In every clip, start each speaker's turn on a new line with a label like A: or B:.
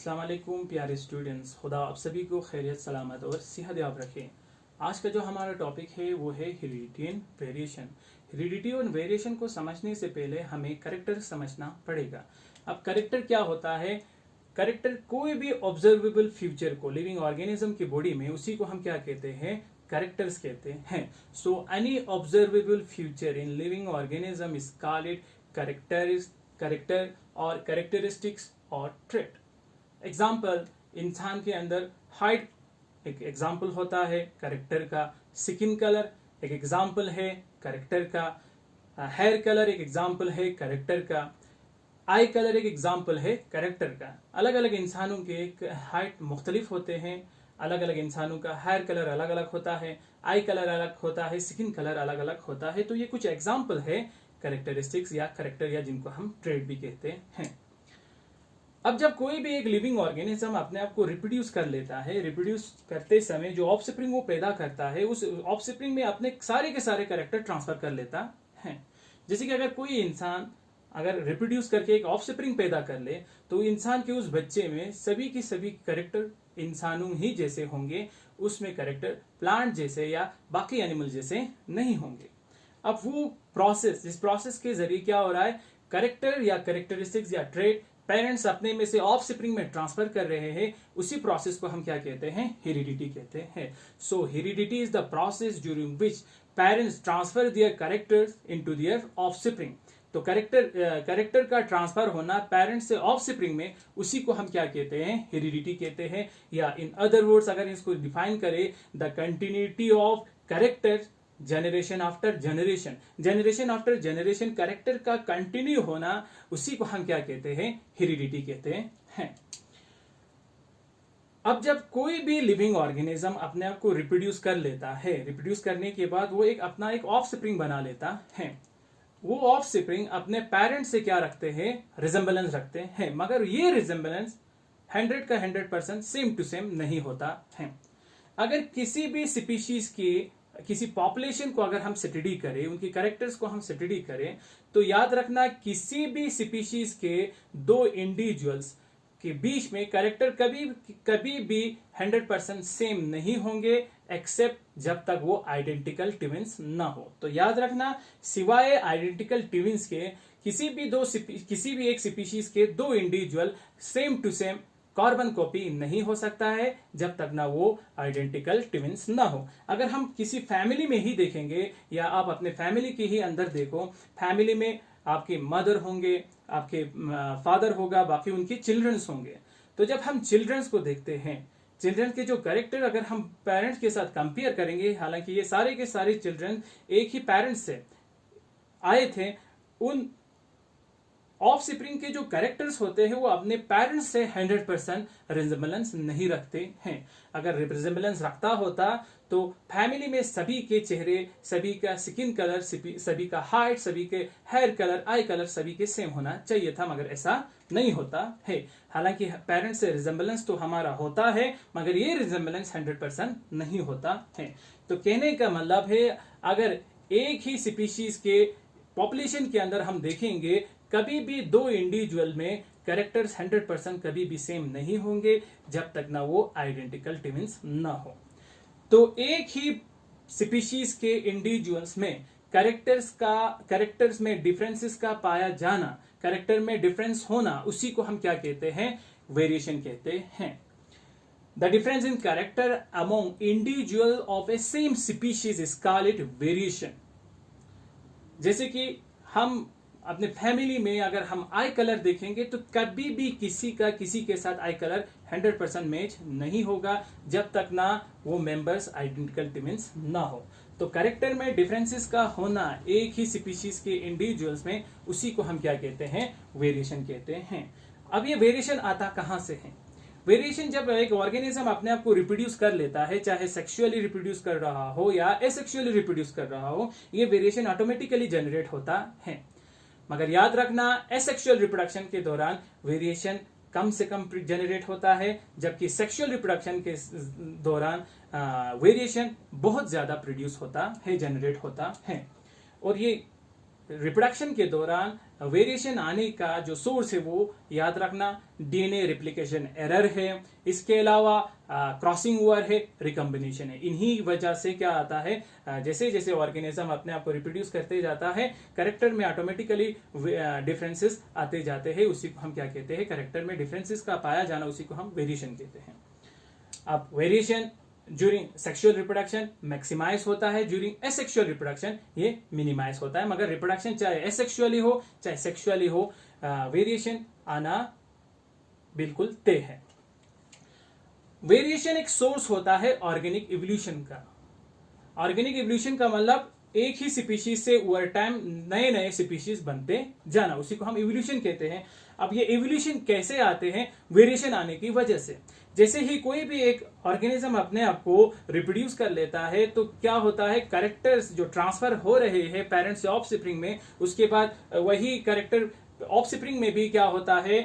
A: अस्सलाम वालेकुम प्यारे स्टूडेंट्स, खुदा आप सभी को खैरियत सलामत और सेहत याब रखें। आज का जो हमारा टॉपिक है वो है हेरिडिटी एंड वेरिएशन। हेरिडिटी और वेरिएशन को समझने से पहले हमें करेक्टर समझना पड़ेगा। अब करेक्टर क्या होता है? करेक्टर कोई भी ऑब्जर्वेबल फ्यूचर को लिविंग ऑर्गेनिज्म की बॉडी में, उसी को हम क्या कहते हैं? करेक्टर्स कहते हैं। So any observable future in living organism is called character और कैरेक्टरिस्टिक्स और ट्रेट। एग्जाम्पल, इंसान के अंदर हाइट एक एग्जाम्पल होता है करेक्टर का, स्किन कलर एक एग्जाम्पल है करेक्टर का, हेयर कलर एक एग्जाम्पल है करेक्टर का, आई कलर एक एग्जाम्पल है करेक्टर का। अलग अलग इंसानों के हाइट मुख्तलिफ होते हैं, अलग अलग इंसानों का हेयर कलर अलग अलग होता है, आई कलर अलग होता है, स्किन कलर अलग अलग होता है। तो ये कुछ एग्जाम्पल है कैरेक्टरिस्टिक्स या करेक्टर, या जिनको हम ट्रेट भी कहते हैं। अब जब कोई भी एक लिविंग ऑर्गेनिज्म अपने आप को रिप्रोड्यूस कर लेता है, रिप्रोड्यूस करते समय जो ऑफस्प्रिंग वो पैदा करता है, उस ऑफस्प्रिंग में अपने सारे के सारे कैरेक्टर ट्रांसफर कर लेता है। जैसे कि अगर कोई इंसान अगर रिप्रोड्यूस करके एक ऑफस्प्रिंग पैदा कर ले, तो इंसान के उस बच्चे में सभी के सभी कैरेक्टर इंसानों ही जैसे होंगे, उसमें कैरेक्टर प्लांट जैसे या बाकी एनिमल जैसे नहीं होंगे। अब वो प्रोसेस, जिस प्रोसेस के जरिए क्या हो रहा है, कैरेक्टर या कैरेक्टरिस्टिक्स या ट्रेट पेरेंट्स अपने में से ऑफस्प्रिंग में ट्रांसफर कर रहे हैं, उसी प्रोसेस को हम क्या कहते हैं? हेरिडिटी कहते हैं। So heredity is the process during which parents transfer their characters into their offspring. तो कैरेक्टर का ट्रांसफर होना पेरेंट्स से ऑफस्प्रिंग में, उसी को हम क्या कहते हैं? हेरिडिटी कहते हैं। या इन अदर वर्ड्स अगर इसको डिफाइन करें, the continuity of character generation after generation, generation after generation character का कंटिन्यू होना, उसी को हम क्या कहते हैं? हेरिडिटी कहते हैं। अब जब कोई भी लिविंग ऑर्गेनिज्म अपने आप को रिप्रोड्यूस कर लेता है, रिप्रोड्यूस करने के बाद वो अपना एक ऑफस्प्रिंग बना लेता है। वो ऑफस्प्रिंग अपने पेरेंट्स से क्या रखते हैं? रिजेम्बलेंस रखते हैं, मगर ये रिजेम्बलेंस 100 का 100% सेम टू सेम नहीं होता है। अगर किसी भी स्पीशीज की किसी पॉपुलेशन को अगर हम स्टडी करें, उनकी कैरेक्टर्स को हम स्टडी करें, तो याद रखना किसी भी स्पीशीज के दो इंडिविजुअल्स के बीच में कैरेक्टर कभी भी 100% सेम नहीं होंगे, एक्सेप्ट जब तक वो आइडेंटिकल ट्विंस ना हो। तो याद रखना, सिवाय आइडेंटिकल ट्विंस के किसी भी एक स्पीशीज के दो individual same to same carbon copy नहीं हो सकता है, जब तक ना वो आइडेंटिकल ट्विंस ना हो। अगर हम किसी फैमिली में ही देखेंगे, या आप अपने फैमिली के ही अंदर देखो, फैमिली में आपके मदर होंगे, आपके फादर होगा, बाकी उनके चिल्ड्रंस होंगे। तो जब हम चिल्ड्रंस को देखते हैं, चिल्ड्रन के जो कैरेक्टर अगर हम पेरेंट्स के साथ कंपेयर करेंगे, हालांकि ये सारे के सारे चिल्ड्रन एक ही पेरेंट्स से आए थे, उन ऑफस्प्रिंग के जो कैरेक्टर्स होते हैं वो अपने पेरेंट्स से 100% रिजेम्बलेंस नहीं रखते हैं। अगर रिजेम्बलेंस रखता होता तो फैमिली में सभी के चेहरे, सभी का स्किन कलर, सभी का हाइट, सभी के हेयर कलर, आई कलर सभी के सेम होना चाहिए था, मगर ऐसा नहीं होता है। हालांकि पेरेंट्स से रिजेम्बलेंस तो हमारा होता है, मगर ये रिजेम्बलेंस 100% नहीं होता है। तो कहने का मतलब है, अगर एक ही स्पीशीज के पॉपुलेशन के अंदर हम देखेंगे, कभी भी दो इंडिविजुअल में कैरेक्टर्स 100% कभी भी सेम नहीं होंगे, जब तक ना वो आइडेंटिकल ट्विंस ना हो। तो एक ही स्पीशीज के इंडिविजुअल्स में कैरेक्टर्स में डिफरेंसेस का पाया जाना, कैरेक्टर में डिफरेंस होना, उसी को हम क्या कहते हैं? वेरिएशन कहते हैं। The difference in character among individual of A same species is called variation. जैसे कि हम अपने फैमिली में अगर हम आई कलर देखेंगे, तो कभी भी किसी के साथ आई कलर 100% मैच नहीं होगा, जब तक ना वो मेंबर्स आइडेंटिकल ट्विंस ना हो। तो कैरेक्टर में डिफरेंसेस का होना एक ही स्पीशीज के इंडिविजुअल्स में, उसी को हम क्या कहते हैं? वेरिएशन कहते हैं। अब ये वेरिएशन आता कहां से है? वेरिएशन जब एक ऑर्गेनिज्म अपने आप को रिप्रोड्यूस कर लेता है, चाहे सेक्सुअली रिप्रोड्यूस कर रहा हो या एसेक्सुअली रिप्रोड्यूस कर रहा हो, ये वेरिएशन ऑटोमेटिकली जनरेट होता है। मगर याद रखना, एसेक्सुअल रिप्रोडक्शन के दौरान वेरिएशन कम से कम जनरेट होता है, जबकि सेक्सुअल रिप्रोडक्शन के दौरान वेरिएशन बहुत ज्यादा प्रोड्यूस होता है, जनरेट होता है। और ये रिप्रोडक्शन के दौरान वेरिएशन आने का जो सोर्स है वो याद रखना डीएनए रिप्लिकेशन एरर है, इसके अलावा क्रॉसिंग ओवर है, रिकम्बिनेशन है। इन्हीं वजह से क्या आता है, जैसे जैसे ऑर्गेनिज्म अपने आप को रिप्रोड्यूस करते जाता है, कैरेक्टर में ऑटोमेटिकली डिफरेंसेस आते जाते हैं। उसी को हम क्या कहते हैं, कैरेक्टर में डिफरेंसेस का पाया जाना, उसी को हम वेरिएशन कहते हैं। अब variation during sexual reproduction maximize होता है, ड्यूरिंग एसेक्सुअल रिप्रोडक्शन ये मिनिमाइज होता है। मगर रिप्रोडक्शन चाहे एसेक्सुअली हो चाहे सेक्सुअली हो, वेरिएशन आना बिल्कुल तय है। वेरिएशन एक सोर्स होता है ऑर्गेनिक इवोल्यूशन का। ऑर्गेनिक इवोल्यूशन का मतलब एक ही स्पीशीज से ओवर टाइम नए नए स्पीशीज बनते जाना, उसी को हम इवोल्यूशन कहते हैं। अब ये इवोल्यूशन कैसे आते हैं, वेरिएशन आने की वजह से। जैसे ही कोई भी एक ऑर्गेनिज्म अपने आप को रिप्रोड्यूस कर लेता है तो क्या होता है, कैरेक्टर्स जो ट्रांसफर हो रहे हैं पेरेंट्स से ऑफस्प्रिंग में, उसके बाद वही कैरेक्टर ऑफस्प्रिंग में भी क्या होता है,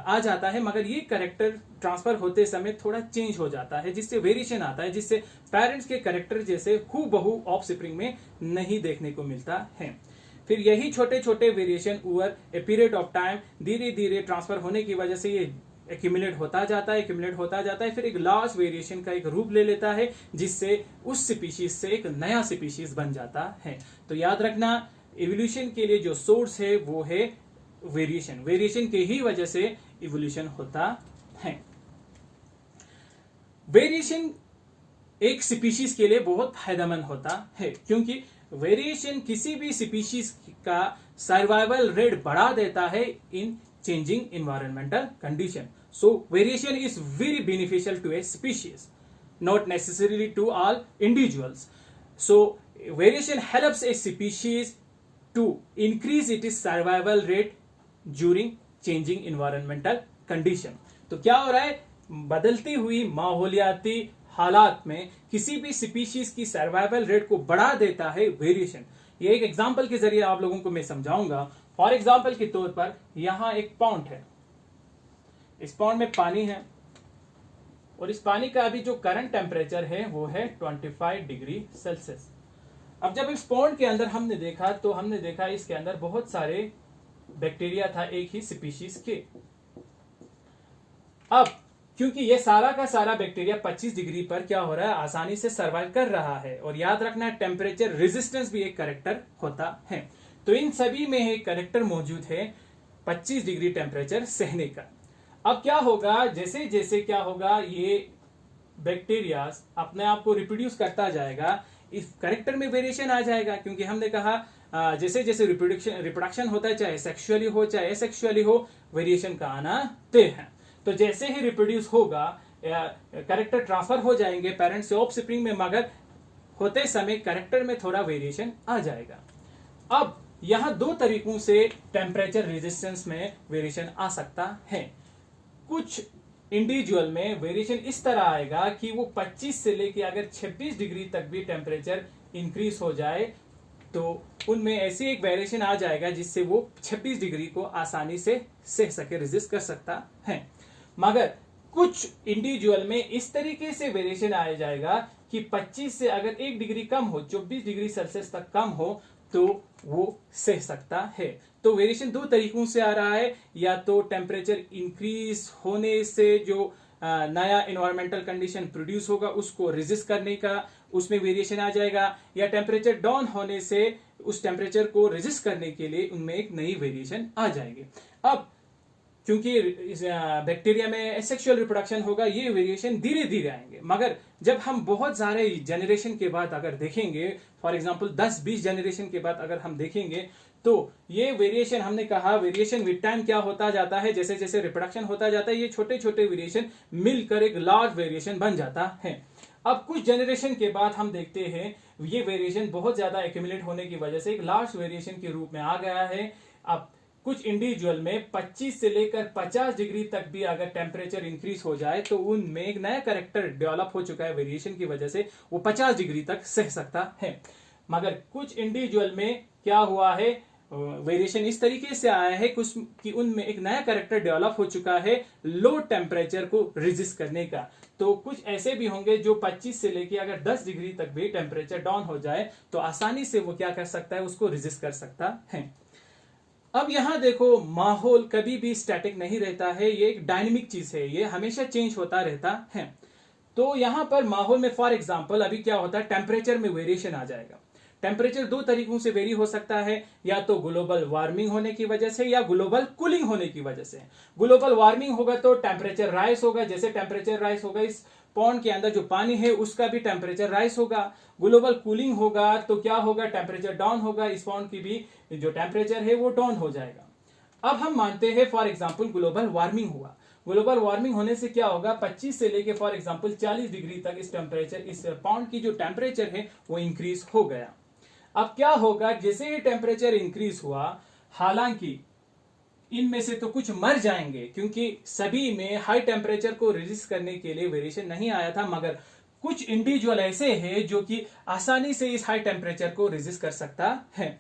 A: आ जाता है। मगर ये कैरेक्टर ट्रांसफर होते समय थोड़ा चेंज हो जाता है, जिससे वेरिएशन आता है, जिससे पेरेंट्स के कैरेक्टर जैसे हूबहू ऑफस्प्रिंग में नहीं देखने को मिलता है। फिर यही छोटे छोटे variation over a period of time धीरे धीरे ट्रांसफर होने की वजह से ये एक्यूमुलेट होता जाता है, फिर एक लार्ज वेरिएशन का एक रूप ले लेता है, जिससे उस स्पीशीज से एक नया स्पीशीज बन जाता है। तो याद रखना, इवोल्यूशन के लिए जो सोर्स है वो है वेरिएशन। वेरिएशन के ही वजह से इवोल्यूशन होता है। वेरिएशन एक स्पीशीज के लिए बहुत फायदेमंद होता है, क्योंकि वेरिएशन किसी भी स्पीशीज का सर्वाइवल रेट बढ़ा देता है इन changing environmental condition. So variation is very beneficial to a species, not necessarily to all individuals. So variation helps a species to increase its survival rate during changing environmental condition. तो क्या हो रहा है, बदलती हुई माहौलियाती हालात में किसी भी स्पीशीज की सर्वाइवल रेट को बढ़ा देता है वेरिएशन। ये एक एग्जांपल के जरिए आप लोगों को मैं समझाऊंगा। फॉर एग्जाम्पल के तौर पर यहां एक पॉन्ड है, इस पॉन्ड में पानी है और इस पानी का अभी जो करंट टेम्परेचर है वो है 25 डिग्री सेल्सियस। अब जब इस पॉन्ड के अंदर हमने देखा तो हमने देखा इसके अंदर बहुत सारे बैक्टीरिया था एक ही स्पीशीज के। अब क्योंकि ये सारा का सारा बैक्टीरिया 25 डिग्री पर क्या हो रहा है, आसानी से सर्वाइव कर रहा है। और याद रखना, टेम्परेचर रेजिस्टेंस भी एक कैरेक्टर होता है। तो इन सभी में एक कैरेक्टर मौजूद है 25 डिग्री टेम्परेचर सहने का। अब क्या होगा, जैसे जैसे क्या होगा, ये बैक्टीरिया अपने आप को रिप्रोड्यूस करता जाएगा, इस कैरेक्टर में वेरिएशन आ जाएगा। क्योंकि हमने कहा जैसे जैसे रिप्रोडक्शन होता है, चाहे सेक्सुअली हो चाहे एसेक्सुअली हो, वेरिएशन का आना तय है। तो जैसे ही रिप्रोड्यूस होगा, कैरेक्टर ट्रांसफर हो जाएंगे पेरेंट्स से ऑफस्प्रिंग में, मगर होते समय कैरेक्टर में थोड़ा वेरिएशन आ जाएगा। अब यहां दो तरीकों से टेम्परेचर रेजिस्टेंस में वेरिएशन आ सकता है। कुछ इंडिविजुअल में वेरिएशन इस तरह आएगा कि वो 25 से लेके अगर 26 डिग्री तक भी टेम्परेचर इंक्रीज हो जाए तो उनमें ऐसी एक वेरिएशन आ जाएगा जिससे वो 26 डिग्री को आसानी से सह सके, रेजिस्ट कर सकता है। मगर कुछ इंडिविजुअल में इस तरीके से वेरिएशन आ जाएगा कि 25 से अगर 1 डिग्री कम हो, 24 डिग्री सेल्सियस तक कम हो, तो वो सह सकता है। तो वेरिएशन दो तरीकों से आ रहा है, या तो टेम्परेचर इंक्रीज होने से जो नया इन्वायरमेंटल कंडीशन प्रोड्यूस होगा उसको रेजिस्ट करने का, उसमें वेरिएशन आ जाएगा, या टेम्परेचर डाउन होने से उस टेम्परेचर को रेजिस्ट करने के लिए उनमें एक नई वेरिएशन आ जाएगी। अब क्योंकि बैक्टीरिया में एसेक्सुअल रिप्रोडक्शन होगा, ये वेरिएशन धीरे धीरे आएंगे। मगर जब हम बहुत सारे जनरेशन के बाद अगर देखेंगे, फॉर एग्जांपल 10-20 जनरेशन के बाद अगर हम देखेंगे, तो ये वेरिएशन, हमने कहा वेरिएशन विद टाइम क्या होता जाता है, जैसे जैसे रिप्रोडक्शन होता जाता है, ये छोटे छोटे वेरिएशन मिलकर एक लार्ज वेरिएशन बन जाता है। अब कुछ जनरेशन के बाद हम देखते हैं ये वेरिएशन बहुत ज्यादा एक्यूमुलेट होने की वजह से एक लार्ज वेरिएशन के रूप में आ गया है। अब कुछ इंडिविजुअल में 25 से लेकर 50 डिग्री तक भी अगर टेम्परेचर इंक्रीज हो जाए तो उनमें एक नया कैरेक्टर डेवलप हो चुका है वेरिएशन की वजह से, वो 50 डिग्री तक सह सकता है। मगर कुछ इंडिविजुअल में क्या हुआ है, वेरिएशन इस तरीके से आया है कि उनमें एक नया कैरेक्टर डेवलप हो चुका है लो टेम्परेचर को रेजिस्ट करने का। तो कुछ ऐसे भी होंगे जो 25 से लेके अगर 10 डिग्री तक भी टेम्परेचर डाउन हो जाए तो आसानी से वो क्या कर सकता है, उसको रेजिस्ट कर सकता है। अब यहां देखो, माहौल कभी भी स्टैटिक नहीं रहता है, ये एक डायनेमिक चीज है, ये हमेशा चेंज होता रहता है। तो यहां पर माहौल में फॉर एग्जांपल अभी क्या होता है, टेम्परेचर में वेरिएशन आ जाएगा। टेम्परेचर दो तरीकों से वेरी हो सकता है, या तो ग्लोबल वार्मिंग होने की वजह से या ग्लोबल कूलिंग होने की वजह से। ग्लोबल वार्मिंग होगा तो टेम्परेचर राइज होगा, जैसे टेम्परेचर राइज होगा इस पॉन्ड के अंदर जो पानी है उसका भी टेम्परेचर राइज होगा। ग्लोबल कूलिंग होगा तो क्या होगा, टेम्परेचर डाउन होगा, इस पॉन्ड की भी जो टेम्परेचर है वो डाउन हो जाएगा। अब हम मानते हैं फॉर एग्जांपल ग्लोबल वार्मिंग हुआ। ग्लोबल वार्मिंग होने से क्या होगा, 25 से लेके फॉर एग्जांपल 40 डिग्री तक इस टेम्परेचर, इस पॉन्ड की जो टेम्परेचर है वो इंक्रीज हो गया। अब क्या होगा, जैसे ही टेम्परेचर इंक्रीज हुआ, हालांकि इनमें से तो कुछ मर जाएंगे क्योंकि सभी में हाई टेम्परेचर को रेजिस्ट करने के लिए वेरिएशन नहीं आया था, मगर कुछ इंडिविजुअल ऐसे हैं जो कि आसानी से इस हाई टेम्परेचर को रेजिस्ट कर सकता है।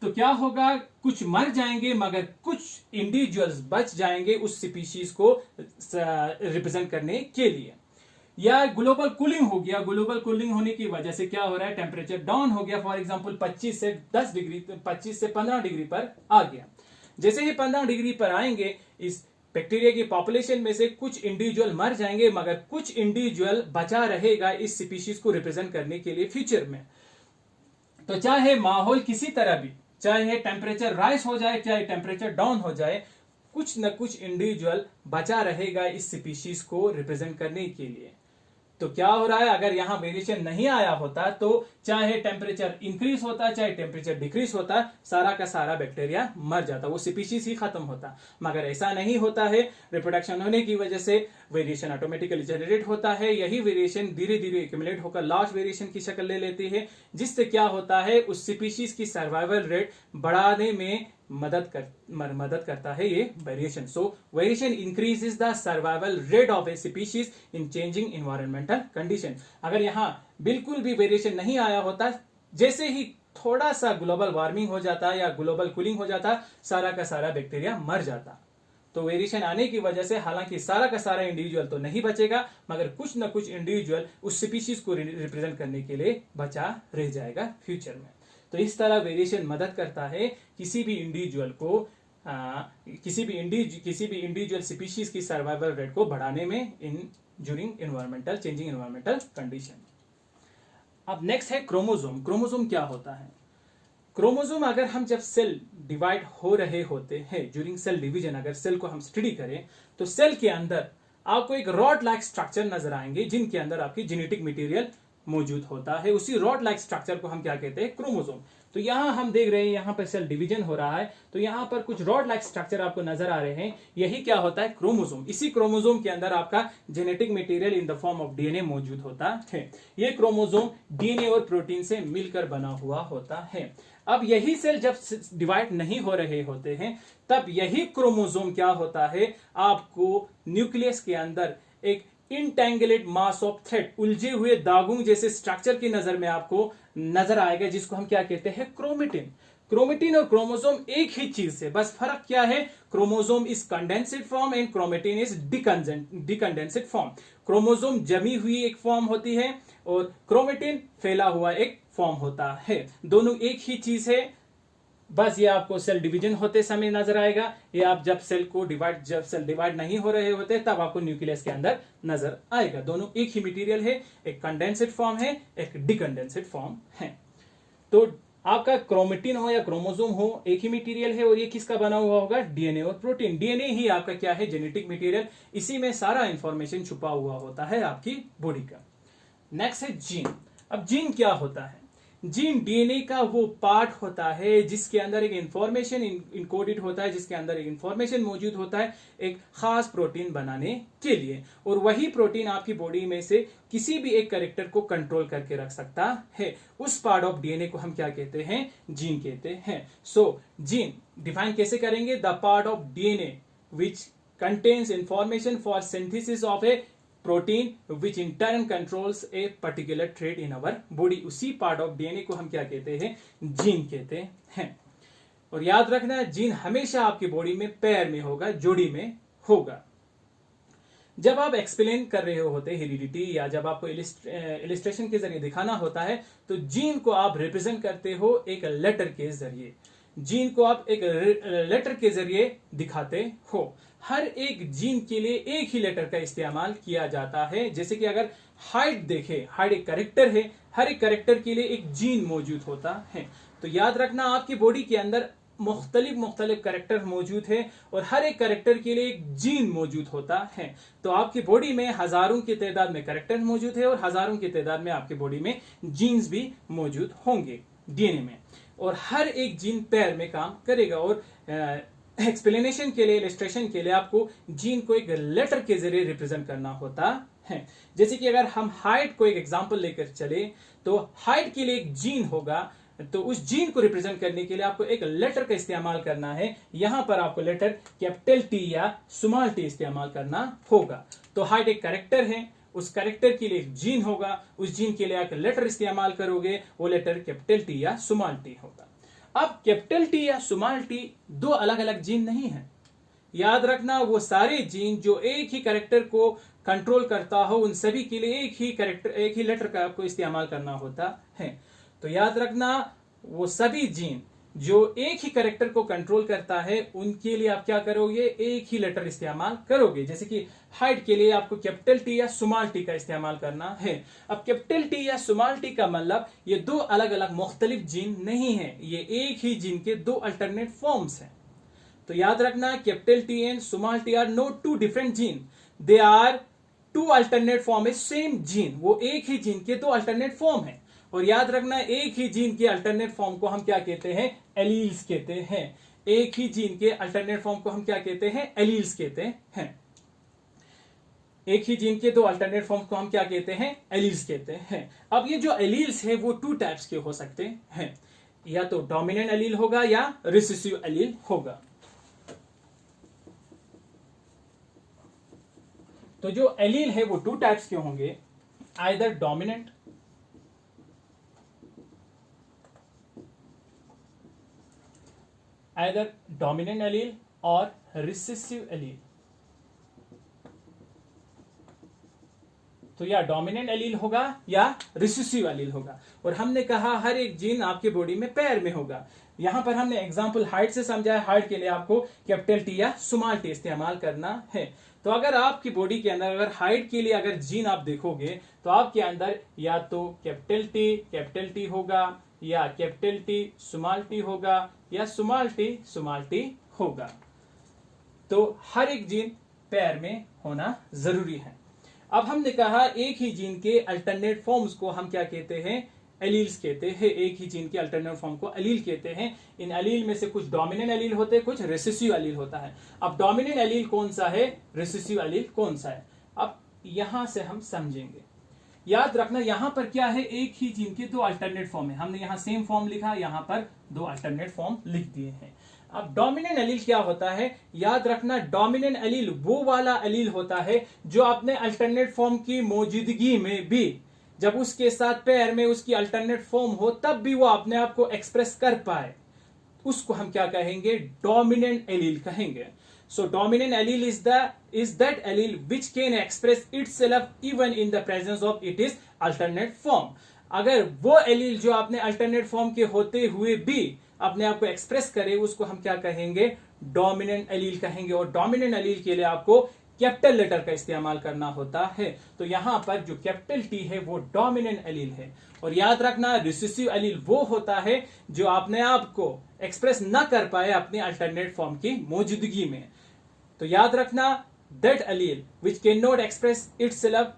A: तो क्या होगा, कुछ मर जाएंगे मगर कुछ इंडिविजुअल्स बच जाएंगे उस स्पीशीज को रिप्रेजेंट करने के लिए। या ग्लोबल कूलिंग हो गया, ग्लोबल कूलिंग होने की वजह से क्या हो रहा है, टेम्परेचर डाउन हो गया, फॉर एग्जांपल 25 से 10 डिग्री, 25 से 15 डिग्री पर आ गया। जैसे ही 15 डिग्री पर आएंगे, इस बैक्टीरिया की पॉपुलेशन में से कुछ इंडिविजुअल मर जाएंगे मगर कुछ इंडिविजुअल बचा रहेगा इस स्पीशीज को रिप्रेजेंट करने के लिए फ्यूचर में। तो चाहे माहौल किसी तरह भी, चाहे टेम्परेचर राइज हो जाए, चाहे टेम्परेचर डाउन हो जाए, कुछ न कुछ इंडिविजुअल बचा रहेगा इस स्पीशीज को रिप्रेजेंट करने के लिए। तो क्या हो रहा है, अगर यहां वेरिएशन नहीं आया होता तो चाहे टेम्परेचर इंक्रीज होता चाहे टेम्परेचर डिक्रीज होता, सारा का सारा बैक्टीरिया मर जाता, वो स्पीशीज ही खत्म होता। मगर ऐसा नहीं होता है, रिप्रोडक्शन होने की वजह से वेरिएशन ऑटोमेटिकली जनरेट होता है। यही वेरिएशन धीरे धीरे एक्यूमुलेट होकर लार्ज वेरिएशन की शक्ल ले लेती है, जिससे क्या होता है, उस स्पीशीज की सर्वाइवल रेट बढ़ाने में मदद करता है ये variation. So variation increases the survival rate of A species in changing environmental condition. अगर यहां बिल्कुल भी वेरिएशन नहीं आया होता, जैसे ही थोड़ा सा ग्लोबल वार्मिंग हो जाता या ग्लोबल कूलिंग हो जाता, सारा का सारा बैक्टीरिया मर जाता। तो वेरिएशन आने की वजह से हालांकि सारा का सारा इंडिविजुअल तो नहीं बचेगा, मगर कुछ न कुछ इंडिविजुअल उस स्पीशीज को रिप्रेजेंट करने के लिए बचा रह जाएगा फ्यूचर में। तो इस तरह वेरिएशन मदद करता है किसी भी इंडिविजुअल को किसी भी इंडिविजुअल स्पीशीज की सर्वाइवल रेट को बढ़ाने में ड्यूरिंग चेंजिंग इन्वायरमेंटल कंडीशन। अब नेक्स्ट है क्रोमोसोम। क्रोमोसोम क्या होता है? क्रोमोसोम, अगर हम जब सेल डिवाइड हो रहे होते हैं, ड्यूरिंग सेल डिवीजन अगर सेल को हम स्टडी करें तो सेल के अंदर आपको एक रॉड लाइक स्ट्रक्चर नजर आएंगे जिनके अंदर आपकी जेनेटिक मटेरियल मौजूद होता है। उसी रॉड लाइक स्ट्रक्चर को हम क्या कहते हैं, क्रोमोसोम। तो यहां हम देख रहे हैं, यहां पर सेल डिवीजन हो रहा है, तो यहां पर कुछ रॉड लाइक स्ट्रक्चर आपको नजर आ रहे हैं, यही क्या होता है, क्रोमोसोम। इसी क्रोमोसोम के अंदर आपका genetic material in the form of DNA मौजूद होता है। ये क्रोमोसोम डीएनए और प्रोटीन से मिलकर बना हुआ होता है। अब यही सेल जब डिवाइड नहीं हो रहे होते हैं, तब यही क्रोमोसोम क्या होता है, आपको न्यूक्लियस के अंदर एक इंटेंगलेट मास ऑफ थ्रेड, उलझे हुए दागों जैसे स्ट्रक्चर की नजर में आपको नजर आएगा, जिसको हम क्या कहते हैं, क्रोमेटिन। क्रोमेटिन और क्रोमोसोम एक ही चीज है, बस फर्क क्या है, chromosome is condensed form and chromatin is decondensed form. Chromosome जमी हुई एक फॉर्म होती है और क्रोमेटिन फैला हुआ एक फॉर्म होता है। दोनों एक ही चीज है, बस ये आपको सेल डिवीजन होते समय नजर आएगा, ये आप जब सेल डिवाइड नहीं हो रहे होते तब आपको न्यूक्लियस के अंदर नजर आएगा। दोनों एक ही मटेरियल है, एक कंडेंस्ड फॉर्म है, एक डिकंडेंस्ड फॉर्म है। तो आपका क्रोमेटिन हो या क्रोमोसोम हो, एक ही मटेरियल है और ये किसका बना हुआ होगा, डीएनए और प्रोटीन। डीएनए ही आपका क्या है, जेनेटिक मटेरियल, इसी में सारा इंफॉर्मेशन छुपा हुआ होता है आपकी बॉडी का। नेक्स्ट है जीन। अब जीन क्या होता है? जीन डीएनए का वो पार्ट होता है जिसके अंदर एक इंफॉर्मेशन इनकोडेड होता है, जिसके अंदर एक इंफॉर्मेशन मौजूद होता है एक खास प्रोटीन बनाने के लिए, और वही प्रोटीन आपकी बॉडी में से किसी भी एक कैरेक्टर को कंट्रोल करके रख सकता है। उस पार्ट ऑफ डीएनए को हम क्या कहते हैं, जीन कहते हैं। सो जीन डिफाइन कैसे करेंगे, the part of DNA which contains information for synthesis of A protein which in turn controls a particular trait in our body. उसी पार्ट ऑफ डीएनए को हम क्या कहते हैं, जीन कहते हैं। और याद रखना जीन हमेशा आपकी बॉडी में पेयर में होगा, जोड़ी में होगा। जब आप एक्सप्लेन कर रहे होते हेरिडिटी या जब आपको इलिस्ट्रेशन के जरिए दिखाना होता है तो जीन को आप रिप्रेजेंट करते हो एक लेटर के जरिए, जीन को आप एक लेटर के जरिए दिखाते हो। हर एक जीन के लिए एक ही लेटर का इस्तेमाल किया जाता है। जैसे कि अगर हाइट देखें, हाइट एक कैरेक्टर है, हर एक कैरेक्टर के लिए एक जीन मौजूद होता है। तो याद रखना आपकी बॉडी के अंदर मुख्तलिफ कैरेक्टर मौजूद है और हर एक कैरेक्टर के लिए एक जीन मौजूद होता है। तो आपकी बॉडी में हजारों की तादाद में कैरेक्टर मौजूद है और हजारों की तादाद में आपकी बॉडी में जीन्स भी मौजूद होंगे डीएनए में, और हर एक जीन पेयर में काम करेगा। और एक्सप्लेनेशन के लिए, इलस्ट्रेशन के लिए आपको जीन को एक लेटर के जरिए रिप्रेजेंट करना होता है। जैसे कि अगर हम हाइट को एक एग्जांपल लेकर चले तो हाइट के लिए एक जीन होगा, तो उस जीन को रिप्रेजेंट करने के लिए आपको एक लेटर का इस्तेमाल करना है। यहां पर आपको लेटर कैपिटल टी या स्मॉल टी इस्तेमाल करना होगा। तो हाइट एक कैरेक्टर है, उस कैरेक्टर के लिए एक जीन होगा, उस जीन के लिए आप लेटर इस्तेमाल करोगे, वो लेटर कैपिटल टी या स्मॉल टी होगा। अब कैपिटल टी या स्मॉल टी दो अलग अलग जीन नहीं है। याद रखना वो सारे जीन जो एक ही कैरेक्टर को कंट्रोल करता हो, उन सभी के लिए एक ही कैरेक्टर, एक ही लेटर का आपको इस्तेमाल करना होता है। तो याद रखना वो सभी जीन जो एक ही कैरेक्टर को कंट्रोल करता है, उनके लिए आप क्या करोगे, एक ही लेटर इस्तेमाल करोगे। जैसे कि हाइट के लिए आपको कैपिटल टी या स्मॉल टी का इस्तेमाल करना है। अब कैपिटल टी या स्मॉल टी का मतलब ये दो अलग अलग मुख्तलिफ जीन नहीं है, ये एक ही जीन के दो अल्टरनेट फॉर्म्स हैं। तो याद रखना capital T and small T are not two different gene, they are two alternate form a same gene. वो एक ही जीन के दो अल्टरनेट फॉर्म है। और याद रखना एक ही जीन के अल्टरनेट फॉर्म को हम क्या कहते हैं, एलील्स कहते हैं। एक ही जीन के अल्टरनेट फॉर्म को हम क्या कहते हैं, एलील्स कहते हैं। एक ही जीन के दो अल्टरनेट फॉर्म को हम क्या कहते हैं, एलील्स कहते हैं। अब ये जो एलील्स है वो टू टाइप्स के हो सकते हैं, या तो डोमिनेंट एलील होगा या रिसेसिव एलील होगा। तो जो एलील है वो टू टाइप्स के होंगे, आइदर डोमिनेंट एलील और रिसेसिव एलील। तो या डोमिनेंट एलील होगा या रिसेसिव एलील होगा। और हमने कहा हर एक जीन आपके बॉडी में पेयर में होगा। यहां पर हमने एग्जांपल हाइट से समझा है, हाइट के लिए आपको कैपिटल टी या स्मॉल टी इस्तेमाल करना है। तो अगर आपकी बॉडी के अंदर अगर हाइट के लिए अगर जीन आप देखोगे तो आपके अंदर या तो कैपिटल टी होगा, या कैपिटल टी स्मॉल टी होगा, या स्मॉल टी होगा। तो हर एक जीन पेयर में होना जरूरी है। अब हमने कहा एक ही जीन के अल्टरनेट फॉर्म्स को हम क्या कहते हैं, एलील्स कहते हैं। एक ही जीन के अल्टरनेट फॉर्म को एलील कहते हैं। इन एलील में से कुछ डोमिनेंट एलील होते हैं, कुछ रिसेसिव एलील होता है। अब डोमिनेंट एलील कौन सा है, रिसेसिव एलील कौन सा है, अब यहां से हम समझेंगे। याद रखना यहां पर क्या है, एक ही जीन के दो अल्टरनेट फॉर्म है। हमने यहां सेम फॉर्म लिखा, यहां पर दो अल्टरनेट फॉर्म लिख दिए हैं। अब डोमिनेंट एलील क्या होता है, याद रखना डोमिनेंट एलील वो वाला एलील होता है जो अपने अल्टरनेट फॉर्म की मौजूदगी में भी, जब उसके साथ पेयर में उसकी अल्टरनेट फॉर्म हो तब भी वो अपने आप को एक्सप्रेस कर पाए, उसको हम क्या कहेंगे, डोमिनेंट एलील कहेंगे। So dominant allele is that allele which can express itself even in the presence of its alternate form। अगर वो एलील जो अपने अल्टरनेट फॉर्म के होते हुए भी अपने आप को एक्सप्रेस करे, उसको हम क्या कहेंगे, डोमिनेंट एलील कहेंगे। और डोमिनेंट एलील के लिए आपको कैपिटल लेटर का इस्तेमाल करना होता है। तो यहां पर जो कैपिटल टी है वो डोमिनेंट एलील है। और याद रखना रिसेसिव एलील वो होता है जो अपने आप को एक्सप्रेस न कर पाए अपने अल्टरनेट फॉर्म की मौजूदगी में। तो याद रखना that allele which cannot express itself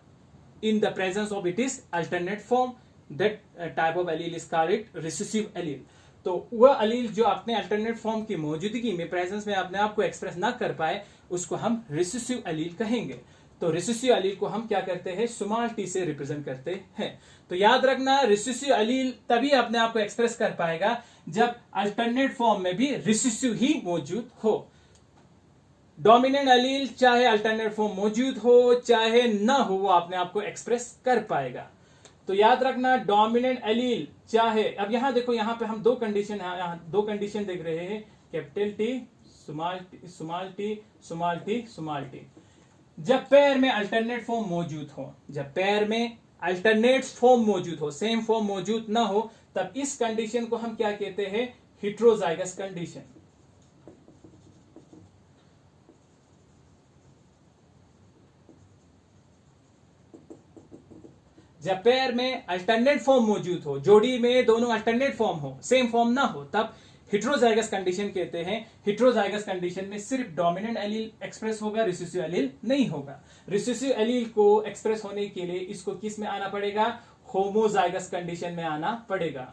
A: in the presence of its alternate form, that type of allele is called recessive allele। तो वह एलील जो अपने अल्टरनेट फॉर्म की मौजूदगी में, प्रेजेंस में अपने आप को एक्सप्रेस ना कर पाए, उसको हम रिसेसिव एलील कहेंगे। तो रिसेसिव एलील को हम क्या करते हैं, स्मॉल टी से रिप्रेजेंट करते हैं। तो याद रखना रिसेसिव एलील तभी अपने आप को एक्सप्रेस कर पाएगा जब अल्टरनेट फॉर्म में भी रिसेसिव ही मौजूद हो। डोमिनेंट एलील चाहे अल्टरनेट फॉर्म मौजूद हो चाहे ना हो, वो अपने आप को एक्सप्रेस कर पाएगा। तो याद रखना डोमिनेंट एलील चाहे, अब यहां देखो, यहां पे हम दो कंडीशन, यहां दो कंडीशन देख रहे हैं, capital T, small T, small T, small T, small T. जब पेयर में अल्टरनेट फॉर्म मौजूद हो, जब पेयर में अल्टरनेट फॉर्म मौजूद हो, सेम फॉर्म मौजूद ना हो, तब इस कंडीशन को हम क्या कहते हैं, हेटेरोजाइगस कंडीशन। जब पेयर में अल्टरनेट फॉर्म मौजूद हो, जोड़ी में दोनों अल्टरनेट फॉर्म हो, सेम फॉर्म ना हो, तब हेटेरोजाइगस कंडीशन कहते हैं। हेटेरोजाइगस कंडीशन में सिर्फ डोमिनेंट एलील एक्सप्रेस होगा, रिसेसिव एलील नहीं होगा। रिसेसिव एलील को एक्सप्रेस होने के लिए इसको किस में आना पड़ेगा, होमोजाइगस कंडीशन में आना पड़ेगा।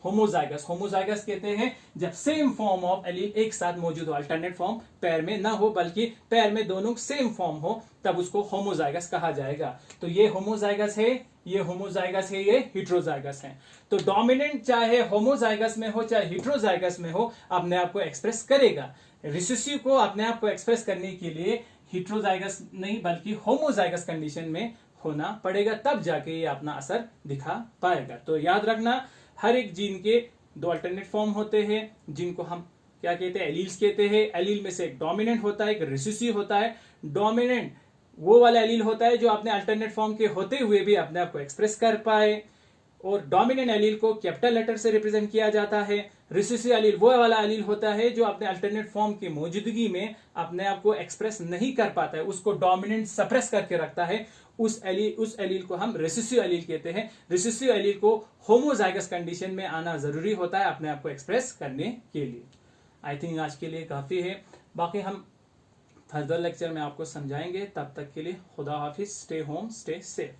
A: होमोजाइगस, होमोजाइगस कहते हैं जब सेम फॉर्म ऑफ एलील एक साथ मौजूद हो, अल्टरनेट फॉर्म पेयर में ना हो बल्कि पेयर में दोनों सेम फॉर्म हो, तब उसको होमोजाइगस कहा जाएगा। तो ये होमोजाइगस है, ये होमोजाइगस है, ये हेटेरोजाइगस है। तो डोमिनेंट चाहे होमोजाइगस में हो चाहे हेटेरोजाइगस में हो, अपने आप को एक्सप्रेस करेगा। रिसेसिव को अपने आप को एक्सप्रेस करने के लिए हेटेरोजाइगस नहीं बल्कि होमोजाइगस कंडीशन में होना पड़ेगा, तब जाके ये अपना असर दिखा पाएगा। तो याद रखना, हर एक जीन के दो अल्टरनेट फॉर्म होते हैं, जिनको हम क्या कहते हैं, एलील्स कहते हैं। एलील में से एक डोमिनेंट होता है, एक रिसेसिव होता है। डोमिनेंट वो वाला एलील होता है जो अपने अल्टरनेट फॉर्म के होते हुए भी अपने आप को एक्सप्रेस कर पाए, और डोमिनेंट एलील को कैपिटल लेटर से रिप्रेजेंट किया जाता है। रिसेसिव एलील वो वाला एलील होता है जो अपने अल्टरनेट फॉर्म की मौजूदगी में अपने आप को एक्सप्रेस नहीं कर पाता है, उसको डोमिनेंट सप्रेस करके रखता है। उस एलील को हम रिसेसिव एलील कहते हैं। रिसेसिव एलील को होमोजाइगस कंडीशन में आना जरूरी होता है अपने आप को एक्सप्रेस करने के लिए। आई थिंक आज के लिए काफी है, बाकी हम फर्दर लेक्चर में आपको समझाएंगे। तब तक के लिए खुदा हाफिज, स्टे होम, स्टे सेफ।